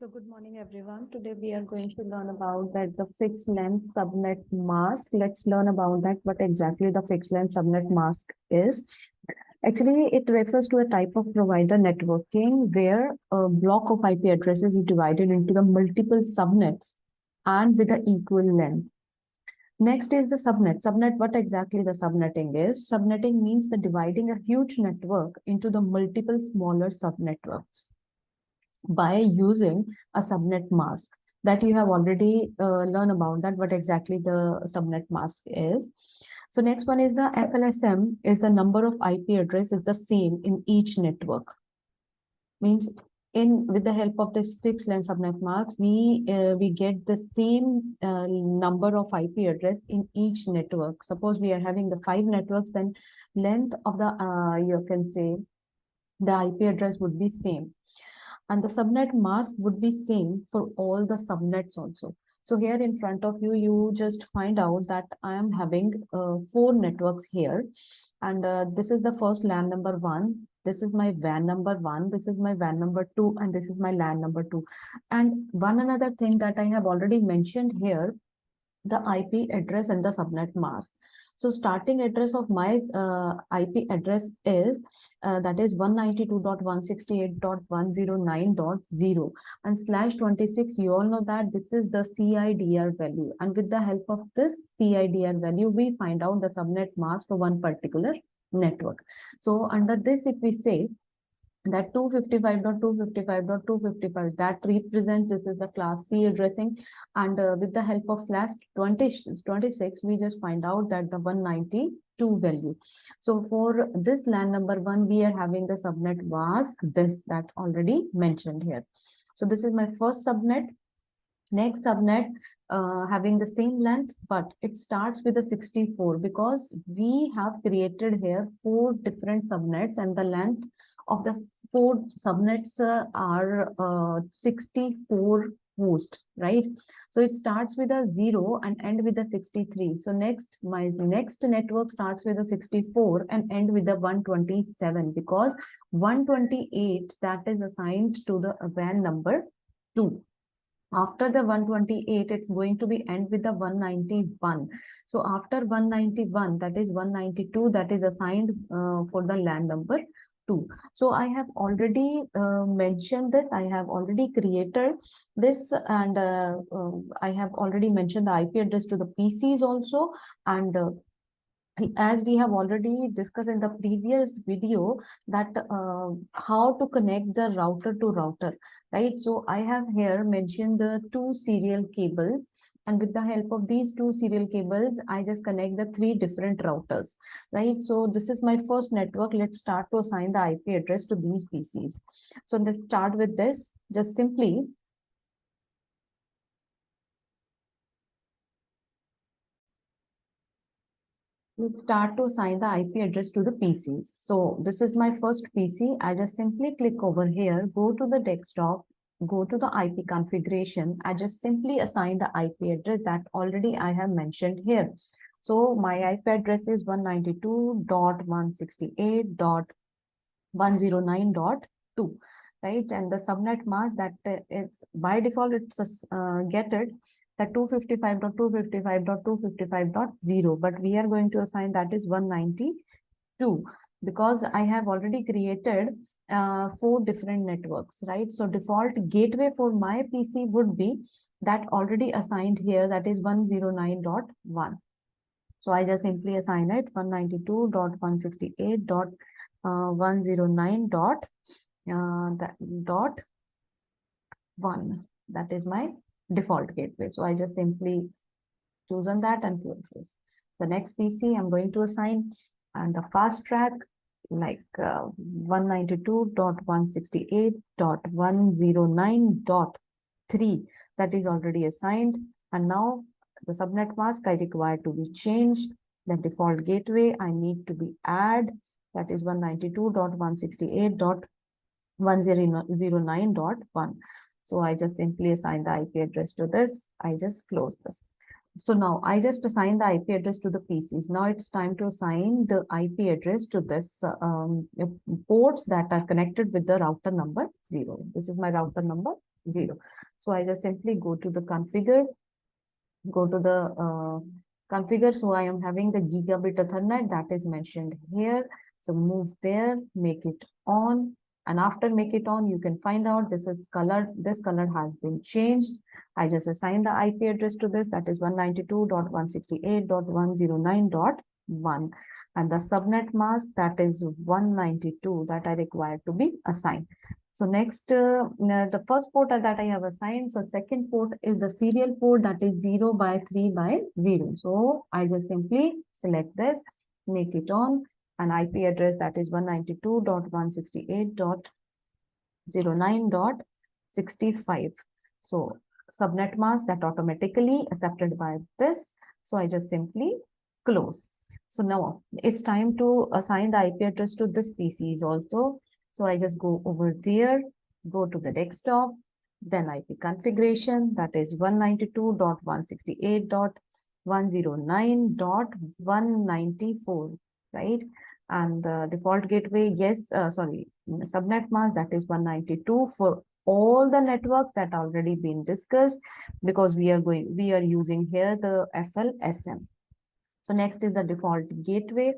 So good morning, everyone. Today we are going to learn about that the fixed length subnet mask. Let's learn about that, what exactly the fixed length subnet mask is. Actually, it refers to a type of provider networking where a block of IP addresses is divided into the multiple subnets and with the equal length. Next is the subnet. Subnet, what exactly the subnetting is? Subnetting means the dividing a huge network into the multiple smaller subnetworks by using a subnet mask that you have already learned about that what exactly the subnet mask is. So next one is the FLSM is the number of IP address is the same in each network. Means in with the help of this fixed length subnet mask, we get the same number of IP address in each network. Suppose we are having the 5 networks, then length of the you can say the IP address would be same. And the subnet mask would be same for all the subnets also. So here in front of you, you just find out that I am having 4 networks here. And this is the first LAN number 1. This is my WAN number 1. This is my WAN number 2. And this is my LAN number 2. And one another thing that I have already mentioned here, the IP address and the subnet mask. So starting address of my IP address is that is 192.168.109.0 and /26. You all know that this is the CIDR value, and with the help of this CIDR value, we find out the subnet mask for one particular network. So under this, if we say that 255.255.255 that represents this is the class C addressing, and with the help of /26 we just find out that the 192 value. So for this LAN number 1 we are having the subnet mask this that already mentioned here. So this is my first subnet. Next subnet having the same length, but it starts with a 64 because we have created here 4 different subnets and the length of the 4 subnets are 64 host, right? So it starts with a 0 and end with a 63. So next, my next network starts with a 64 and end with a 127 because 128 that is assigned to the WAN number 2. After the 128, it's going to be end with the 191. So after 191, that is 192, that is assigned for the LAN number 2. So I have already mentioned this. I have already created this, and I have already mentioned the IP address to the PCs also, and as we have already discussed in the previous video that how to connect the router to router, right? So I have here mentioned the 2 serial cables, and with the help of these 2 serial cables I just connect the 3 different routers, right? So this is my first network. Let's start to assign the IP address to these PCs. So let's start with this. Just simply let's start to assign the IP address to the PCs. So this is my first PC. I just simply click over here, go to the desktop, go to the IP configuration. I just simply assign the IP address that already I have mentioned here. So my IP address is 192.168.109.2, right? And the subnet mask that is by default it's get it that 255.255.255.0, but we are going to assign that is 192 because I have already created 4 different networks, right? So default gateway for my PC would be that already assigned here, that is 109.1. So I just simply assign it 192.168.109.1. That is my default gateway. So I just simply choose on that and close this. The next PC I'm going to assign, and the fast track like 192.168.109.3 that is already assigned. And now the subnet mask I require to be changed. The default gateway I need to be add, that is 192.168.109.1. So I just simply assign the IP address to this. I just close this. So now I just assign the IP address to the PCs. Now it's time to assign the IP address to this ports that are connected with the router number 0. This is my router number 0. So I just simply go to the configure, go to the configure. So I am having the gigabit Ethernet that is mentioned here. So move there, make it on. And after make it on, you can find out this is colored. This color has been changed. I just assign the IP address to this, that is 192.168.109.1. And the subnet mask, that is 192 that I require to be assigned. So next, the first port that I have assigned. So second port is the serial port, that is 0 by 3 by 0. So I just simply select this, make it on, an IP address that is 192.168.09.65. So subnet mask that automatically accepted by this. So I just simply close. So now it's time to assign the IP address to this PCs also. So I just go over there, go to the desktop, then IP configuration, that is 192.168.109.194, right? And the default gateway, subnet mask, that is 192 for all the networks that already been discussed, because we are using here the Flsm. So next is the default gateway.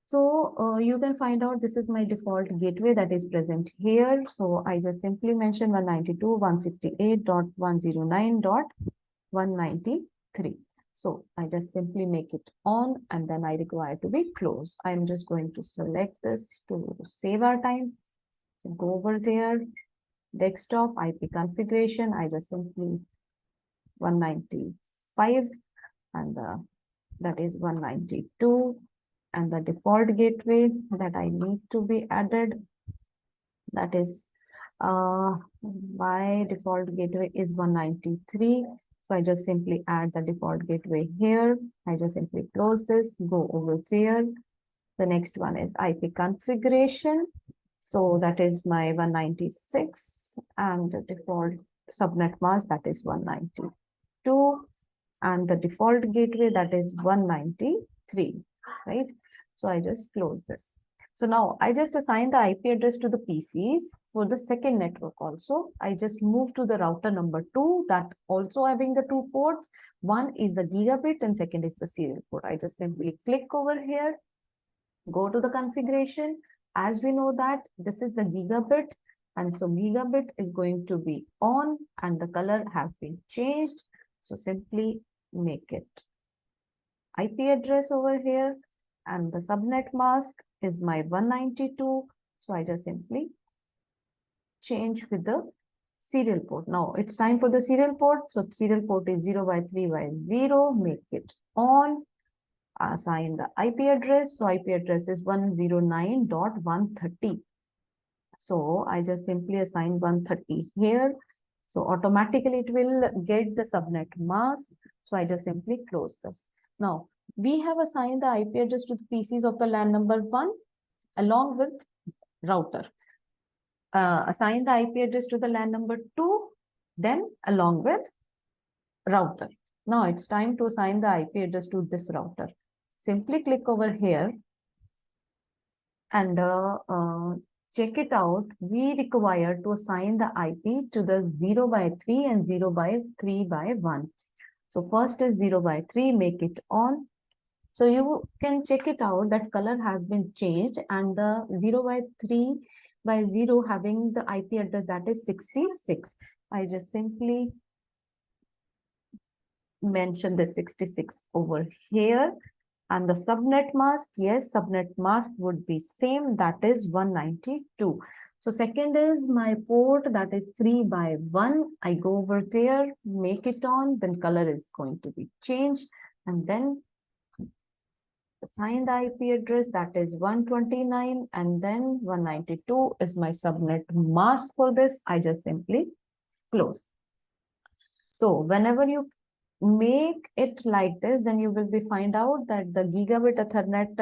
So you can find out this is my default gateway that is present here. So I just simply mention 192.168.109.193. So I just simply make it on, and then I require to be closed. I'm just going to select this to save our time. So go over there, desktop, IP configuration. I just simply 195, and that is 192. And the default gateway that I need to be added, that is my default gateway is 193. So I just simply add the default gateway here. I just simply close this, go over there. The next one is IP configuration. So that is my 196, and the default subnet mask, that is 192, and the default gateway, that is 193, right? So I just close this. So now I just assign the IP address to the PCs for the second network also. I just move to the router number 2, that also having the 2 ports. One is the gigabit and second is the serial port. I just simply click over here, go to the configuration. As we know that this is the gigabit, and so gigabit is going to be on, and the color has been changed. So simply make it IP address over here, and the subnet mask is my 192. So I just simply change with the serial port. Now it's time for the serial port. So serial port is 0 by 3 by 0. Make it on. Assign the IP address. So IP address is 109.130. So I just simply assign 130 here. So automatically it will get the subnet mask. So I just simply close this. Now we have assigned the IP address to the PCs of the LAN number 1 along with router. Assign the IP address to the LAN number 2, then along with router. Now it's time to assign the IP address to this router. Simply click over here and check it out. We require to assign the IP to the 0 by 3 and 0 by 3 by 1. So first is 0 by 3, make it on. So you can check it out that color has been changed, and the 0 by 3 by 0 having the IP address, that is 66. I just simply mention the 66 over here. And the subnet mask, yes, subnet mask would be same, that is 192. So second is my port, that is 3 by 1. I go over there, make it on, then color is going to be changed, and then assign the IP address, that is 129, and then 192 is my subnet mask for this. I just simply close. So whenever you make it like this, then you will be find out that the gigabit Ethernet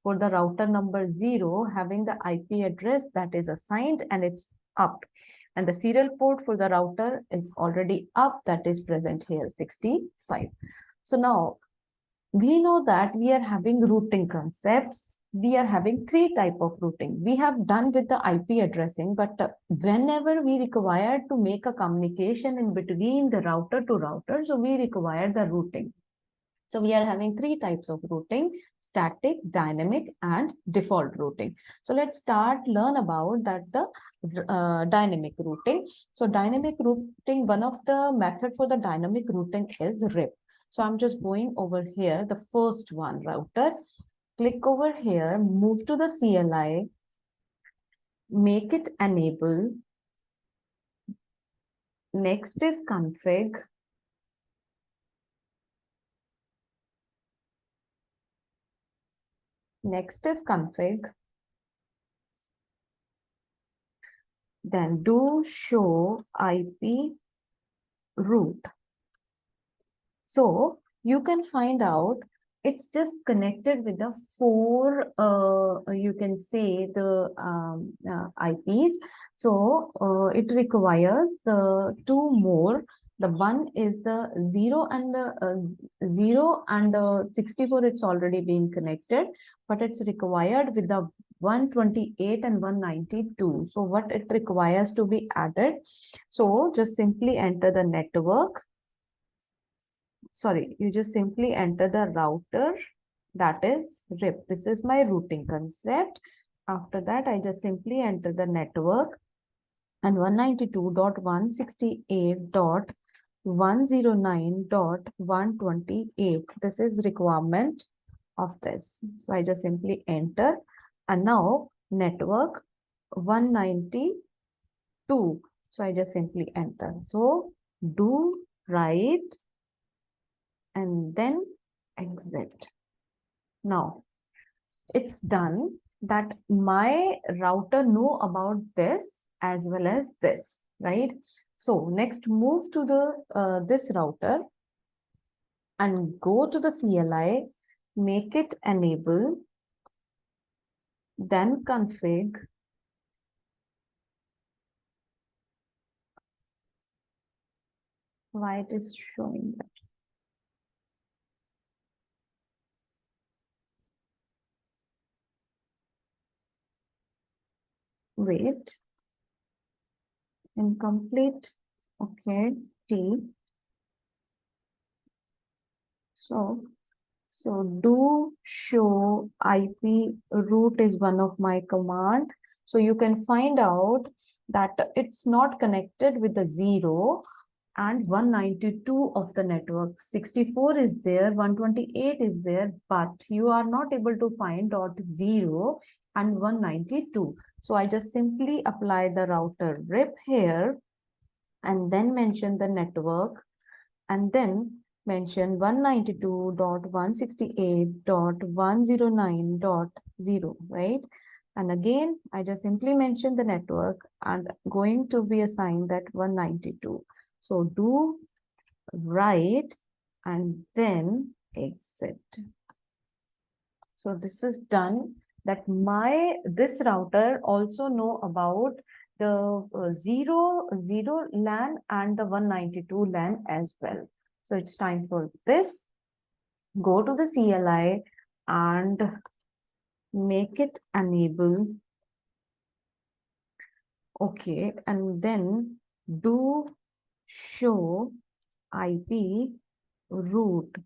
for the router number 0 having the IP address that is assigned and it's up, and the serial port for the router is already up, that is present here 65. So now we know that we are having routing concepts. We are having three types of routing. We have done with the IP addressing, but whenever we require to make a communication in between the router to router, so we require the routing. So we are having three types of routing: static, dynamic, and default routing. So let's learn about that the dynamic routing. So dynamic routing, one of the method for the dynamic routing is RIP. So I'm just going over here, the first one, router. Click over here, move to the CLI, make it enable. Next is config. Next is config. Then do show IP route. So you can find out it's just connected with the four, you can say the IPs. So it requires the two more. The one is the 0 and the 0 and 64. It's already been connected, but it's required with the 128 and 192. So what it requires to be added? So just simply enter the network. Sorry, you just simply enter the router, that is RIP. This is my routing concept. After that, I just simply enter the network and 192.168.109.128. This is requirement of this. So I just simply enter, and now network 192. So I just simply enter. So do write and then exit. Now it's done that my router know about this as well as this, right? So next move to the this router and go to the CLI, make it enable, then config. Why it is showing that? Wait, incomplete. Okay, T. So do show IP route is one of my command. So you can find out that it's not connected with the 0 and 192 of the network. 64 is there, 128 is there, but you are not able to find .0 and 192. So I just simply apply the router RIP here and then mention the network and then mention 192.168.109.0, right? And again, I just simply mention the network and going to be assigned that 192. So do write and then exit. So this is done that this router also know about the 0 LAN and the 192 LAN as well. So it's time for this. Go to the CLI and make it enable. Okay, and then do show IP route.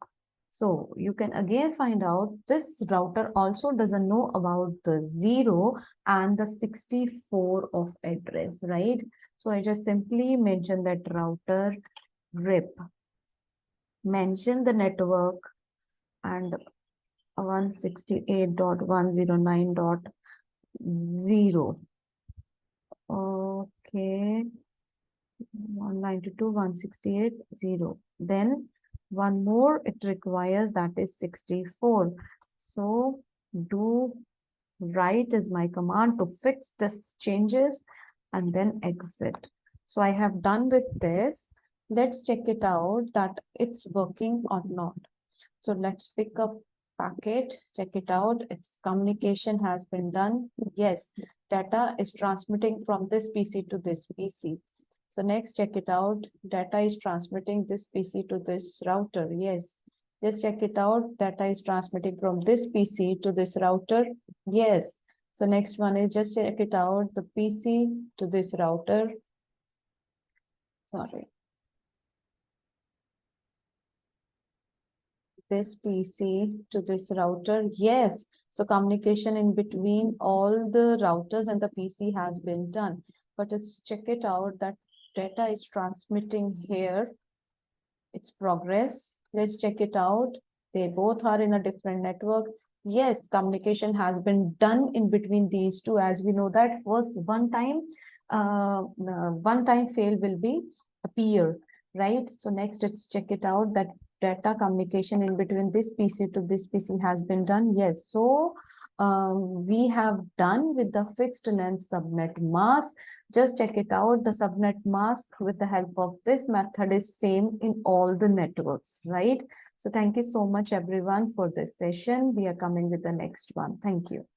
So you can again find out this router also doesn't know about the 0 and the 64 of address, right? So I just simply mention that router RIP, mention the network and 168.109.0. Okay, 192.168.0. Then one more it requires, that is 64. So do write is my command to fix this changes and then exit. So I have done with this. Let's check it out that it's working or not. So let's pick up packet, check it out. Its communication has been done. Yes, data is transmitting from this PC to this PC. So next, check it out. Data is transmitting this PC to this router. Yes. Just check it out. Data is transmitting from this PC to this router. Yes. So next one is just check it out. The PC to this router. Sorry. This PC to this router. Yes. So communication in between all the routers and the PC has been done. But just check it out that data is transmitting here. Its progress. Let's check it out. They both are in a different network. Yes, communication has been done in between these two. As we know that first one time fail will be appear, right? So next let's check it out that data communication in between this PC to this PC has been done. Yes, so we have done with the fixed length subnet mask. Just check it out. The subnet mask with the help of this method is same in all the networks, right? So thank you so much everyone for this session. We are coming with the next one. Thank you.